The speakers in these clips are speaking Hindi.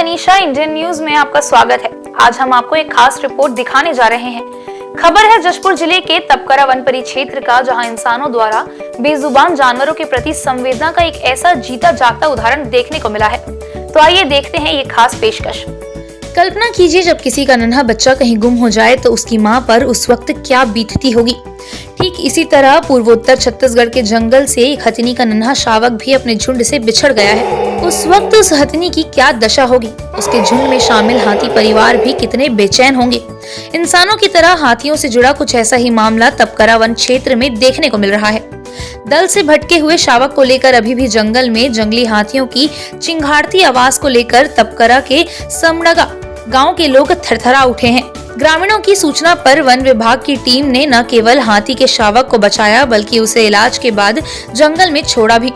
मनीषा, इंडियन न्यूज में आपका स्वागत है। आज हम आपको एक खास रिपोर्ट दिखाने जा रहे हैं। खबर है जशपुर जिले के तपकरा वन परिक्षेत्र का, जहां इंसानों द्वारा बेजुबान जानवरों के प्रति संवेदना का एक ऐसा जीता जागता उदाहरण देखने को मिला है। तो आइए देखते हैं ये खास पेशकश। कल्पना कीजिए, जब किसी का नन्हा बच्चा कहीं गुम हो जाए तो उसकी माँ पर उस वक्त क्या बीतती होगी। ठीक इसी तरह पूर्वोत्तर छत्तीसगढ़ के जंगल से एक हथिनी का नन्हा शावक भी अपने झुंड से बिछड़ गया है। उस वक्त उस हथिनी की क्या दशा होगी। उसके झुंड में शामिल हाथी परिवार भी कितने बेचैन होंगे। इंसानों की तरह हाथियों से जुड़ा कुछ ऐसा ही मामला तपकरा वन क्षेत्र में देखने को मिल रहा है। दल से भटके हुए शावक को लेकर अभी भी जंगल में जंगली हाथियों की चिंघाड़ती आवाज को लेकर तपकरा के समडगा गांव के लोग थरथरा उठे हैं। ग्रामीणों की सूचना पर वन विभाग की टीम ने न केवल हाथी के शावक को बचाया, बल्कि उसे इलाज के बाद जंगल में छोड़ा भी।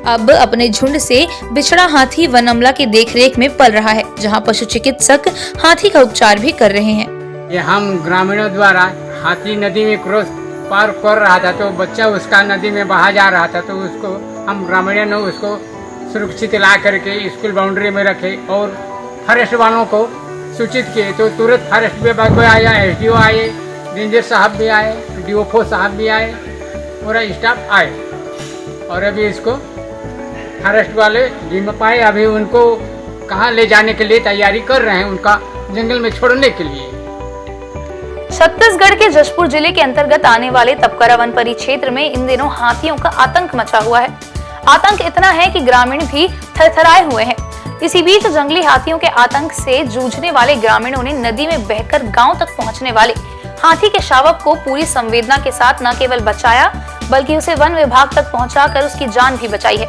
अब अपने झुंड से बिछड़ा हाथी वन अमला की देखरेख में पल रहा है, जहां पशु चिकित्सक हाथी का उपचार भी कर रहे हैं। ये हम ग्रामीणों द्वारा हाथी नदी में क्रॉस पार कर रहा था, तो बच्चा उसका नदी में बहा जा रहा था, तो उसको हम ग्रामीणों ने उसको सुरक्षित ला करके स्कूल बाउंड्री में रखे और फॉरेस्ट वालों को सूचित किए। तो तुरंत फॉरेस्ट विभाग को आया, SDO आए, रेंजर साहब भी आए, DFO साहब भी आए, पूरा स्टाफ आए और अभी इसको फॉरेस्ट वाले जिम्मे पाए। अभी उनको कहाँ ले जाने के लिए तैयारी कर रहे हैं, उनका जंगल में छोड़ने के लिए। छत्तीसगढ़ के जशपुर जिले के अंतर्गत आने वाले तपकरा वन परिक्षेत्र में इन दिनों हाथियों का आतंक मचा हुआ है। आतंक इतना है कि ग्रामीण भी थरथराए हुए हैं। इसी बीच जंगली हाथियों के आतंक से जूझने वाले ग्रामीणों ने नदी में बहकर गांव तक पहुंचने वाले हाथी के शावक को पूरी संवेदना के साथ न केवल बचाया, बल्कि उसे वन विभाग तक पहुंचाकर उसकी जान भी बचाई है।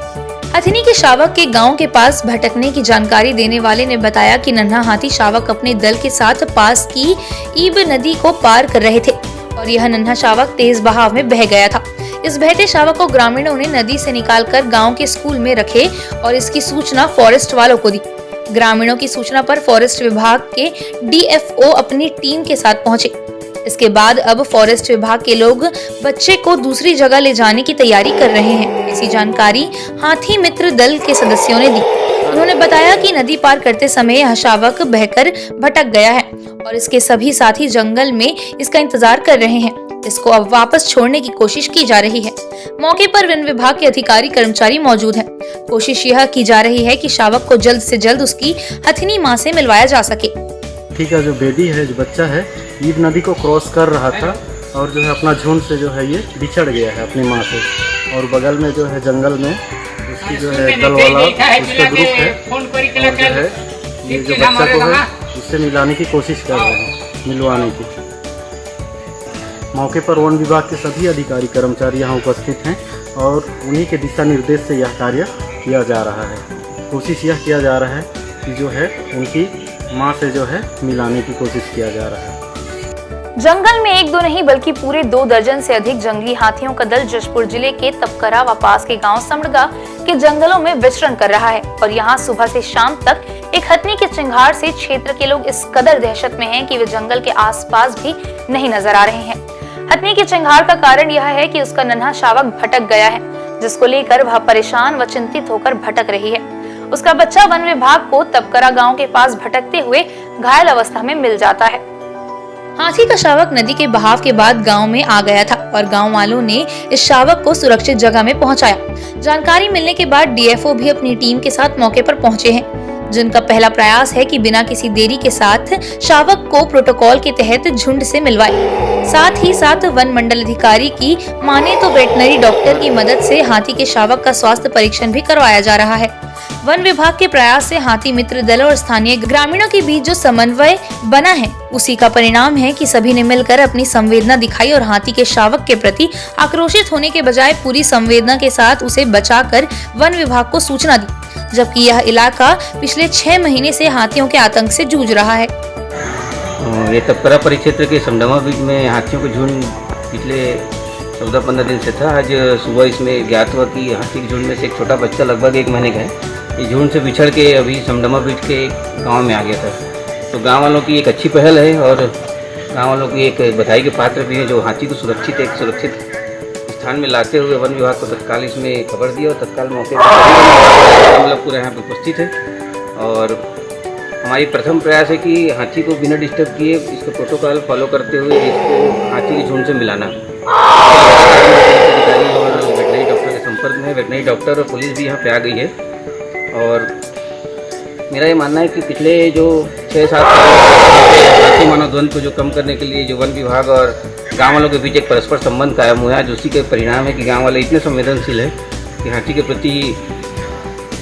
हथिनी के शावक के गांव के पास भटकने की जानकारी देने वाले ने बताया कि नन्हा हाथी शावक अपने दल के साथ पास की ईब नदी को पार कर रहे थे और यह नन्हा शावक तेज बहाव में बह गया था। इस बहते शावक को ग्रामीणों ने नदी से निकालकर गांव के स्कूल में रखे और इसकी सूचना फॉरेस्ट वालों को दी। ग्रामीणों की सूचना पर फॉरेस्ट विभाग के DFO अपनी टीम के साथ पहुंचे। इसके बाद अब फॉरेस्ट विभाग के लोग बच्चे को दूसरी जगह ले जाने की तैयारी कर रहे हैं। ऐसी जानकारी हाथी मित्र दल के सदस्यों ने दी। उन्होंने बताया कि नदी पार करते समय यह शावक बहकर भटक गया है और इसके सभी साथी जंगल में इसका इंतजार कर रहे हैं। इसको अब वापस छोड़ने की कोशिश की जा रही है। मौके पर वन विभाग के अधिकारी कर्मचारी मौजूद हैं। कोशिश यह की जा रही है कि शावक को जल्द से जल्द उसकी हथिनी मां से मिलवाया जा सके। ठीक है, जो बेबी है, जो बच्चा है, ईब नदी को क्रॉस कर रहा था और जो है अपना झुंड से जो है ये बिछड़ गया है अपनी माँ से। और बगल में जो है जंगल में उसकी जो है दल वाला उसका ग्रुप है और जो है ये जो बच्चा को है उससे मिलाने की कोशिश कर रहे हैं, मिलवाने की। मौके पर वन विभाग के सभी अधिकारी कर्मचारी यहाँ उपस्थित हैं और उन्हीं के दिशा निर्देश से यह कार्य किया जा रहा है। कोशिश यह किया जा रहा है कि जो है उनकी माँ से जो है मिलाने की कोशिश किया जा रहा है। जंगल में एक दो नहीं बल्कि पूरे 2 दर्जन से अधिक जंगली हाथियों का दल जशपुर जिले के तपकरा व पास के गांव समडगा के जंगलों में विचरण कर रहा है और यहां सुबह से शाम तक एक हथिनी की चिंगार से क्षेत्र के लोग इस कदर दहशत में हैं कि वे जंगल के आसपास भी नहीं नजर आ रहे हैं। हथिनी की चिंगार का कारण यह है कि उसका नन्हा शावक भटक गया है, जिसको लेकर वह परेशान व चिंतित होकर भटक रही है। उसका बच्चा वन विभाग को तपकरा गांव के पास भटकते हुए घायल अवस्था में मिल जाता है। हाथी का शावक नदी के बहाव के बाद गांव में आ गया था और गांव वालों ने इस शावक को सुरक्षित जगह में पहुंचाया। जानकारी मिलने के बाद DFO भी अपनी टीम के साथ मौके पर पहुंचे हैं, जिनका पहला प्रयास है कि बिना किसी देरी के साथ शावक को प्रोटोकॉल के तहत झुंड से मिलवाए। साथ ही साथ वन मंडल अधिकारी की माने तो वेटनरी डॉक्टर की मदद से हाथी के शावक का स्वास्थ्य परीक्षण भी करवाया जा रहा है। वन विभाग के प्रयास से हाथी मित्र दल और स्थानीय ग्रामीणों के बीच जो समन्वय बना है, उसी का परिणाम है कि सभी ने मिलकर अपनी संवेदना दिखाई और हाथी के शावक के प्रति आक्रोशित होने के बजाय पूरी संवेदना के साथ उसे बचाकर वन विभाग को सूचना दी, जबकि यह इलाका पिछले 6 महीने से हाथियों के आतंक से जूझ रहा है। ये तपकरा परिक्षेत्र के समडमा बीच में हाथियों का झुंड पिछले 14-15 दिन से था। आज सुबह इसमें ज्ञात हुआ कि हाथी के झुंड में से एक छोटा बच्चा लगभग 1 महीने का है, ये झुंड से बिछड़ के अभी समडमा बीच के गांव में आ गया था। तो गांव वालों की एक अच्छी पहल है और गांव वालों की एक बधाई के पात्र भी है, जो हाथी को सुरक्षित स्थान में लाते हुए वन विभाग को तत्काल इसमें खबर दी और तत्काल मौके पर हम लोग पूरे यहाँ पर उपस्थित है और हमारी प्रथम प्रयास है कि हाथी को बिना डिस्टर्ब किए इसका प्रोटोकॉल फॉलो करते हुए इसको हाथी के झुंड से मिलाना। अधिकारी और वेटनरी डॉक्टर के संपर्क में, वेटनरी डॉक्टर और पुलिस भी यहाँ पे आ गई है। और मेरा ये मानना है कि पिछले जो 6-7 हाथी मानव द्वंद्व को जो कम करने के लिए जो वन विभाग और गाँव वालों के बीच एक परस्पर संबंध कायम हुआ है, आज उसी के परिणाम है कि गाँव वाले इतने संवेदनशील है कि हाथी के प्रति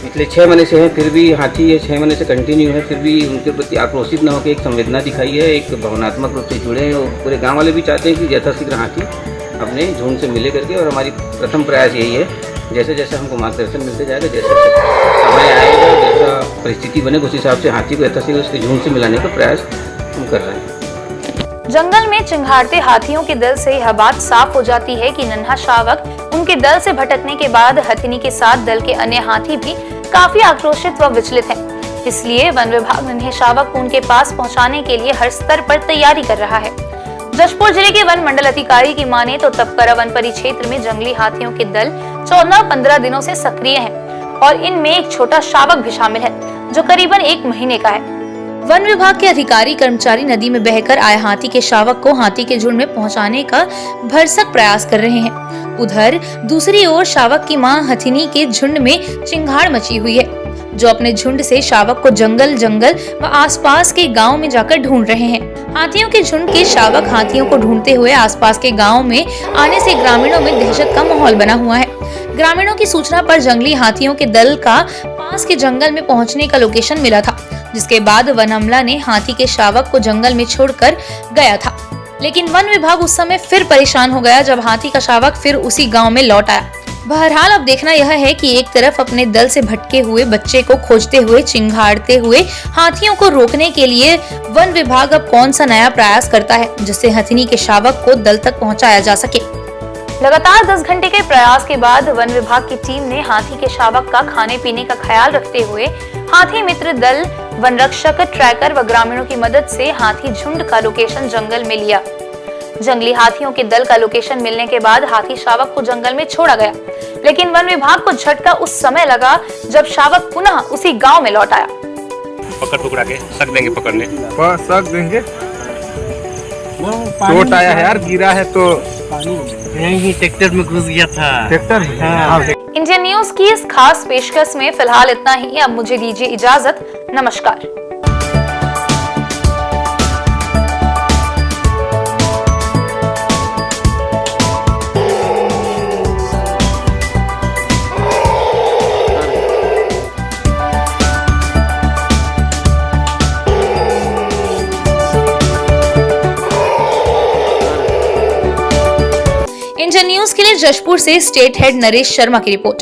पिछले 6 महीने से हैं, फिर भी हाथी ये 6 महीने से कंटिन्यू है, फिर भी उनके प्रति आक्रोशित न होकर एक संवेदना दिखाई है, एक भावनात्मक रूप से जुड़े हैं। और पूरे गांव वाले भी चाहते हैं कि यथाशीघ्र हाथी अपने झुंड से मिले करके। और हमारी प्रथम प्रयास यही है, जैसे जैसे हमको मार्गदर्शन मिलते जाएगा, जैसे समय आएगा, जैसा परिस्थिति बने उस हिसाब से हाथी को यथाशीघ्र उसके झुंड से मिलाने का प्रयास हम कर रहे हैं। जंगल में चिंघाड़ते हाथियों के दल से यह बात साफ हो जाती है कि नन्हा शावक उनके दल से भटकने के बाद हथिनी के साथ दल के अन्य हाथी भी काफी आक्रोशित व विचलित हैं। इसलिए वन विभाग नन्हे शावक को उनके पास पहुंचाने के लिए हर स्तर पर तैयारी कर रहा है। जशपुर जिले के वन मंडल अधिकारी की माने तो तपकरा वन परिक्षेत्र में जंगली हाथियों के दल 14-15 दिनों से सक्रिय हैं और इनमें एक छोटा शावक भी शामिल है जो करीबन 1 महीने का है। वन विभाग के अधिकारी कर्मचारी नदी में बहकर आए हाथी के शावक को हाथी के झुंड में पहुंचाने का भरसक प्रयास कर रहे हैं। उधर दूसरी ओर शावक की मां हथिनी के झुंड में चिंगाड़ मची हुई है, जो अपने झुंड से शावक को जंगल व आसपास के गांव में जाकर ढूंढ रहे हैं। हाथियों के झुंड के शावक हाथियों को ढूंढते हुए आसपास के गाँव में आने से ग्रामीणों में दहशत का माहौल बना हुआ है। ग्रामीणों की सूचना पर जंगली हाथियों के दल का पास के जंगल में पहुंचने का लोकेशन मिला था, जिसके बाद वन अमला ने हाथी के शावक को जंगल में छोड़कर गया था। लेकिन वन विभाग उस समय फिर परेशान हो गया जब हाथी का शावक फिर उसी गांव में लौट आया। बहरहाल अब देखना यह है कि एक तरफ अपने दल से भटके हुए बच्चे को खोजते हुए चिंघाड़ते हुए हाथियों को रोकने के लिए वन विभाग अब कौन सा नया प्रयास करता है, जिससे हथिनी के शावक को दल तक पहुंचाया जा सके। लगातार 10 घंटे के प्रयास के बाद वन विभाग की टीम ने हाथी के शावक का खाने पीने का ख्याल रखते हुए हाथी मित्र दल, वन रक्षक, ट्रैकर व ग्रामीणों की मदद से हाथी झुंड का लोकेशन जंगल में लिया। जंगली हाथियों के दल का लोकेशन मिलने के बाद हाथी शावक को जंगल में छोड़ा गया, लेकिन वन विभाग को झटका उस समय लगा जब शावक पुनः उसी गांव में लौट आया। पकड़ पकड़ा के सक देंगे, पकड़ने सक देंगे। चोट आया है यार, गिरा है तो ट्रैक्टर में घुस गया था। ट्रैक्टर में? हाँ। इंडियन न्यूज की इस खास पेशकश में फिलहाल इतना ही। अब मुझे दीजिए इजाजत। नमस्कार। इंडियन न्यूज के लिए जशपुर से स्टेट हेड नरेश शर्मा की रिपोर्ट।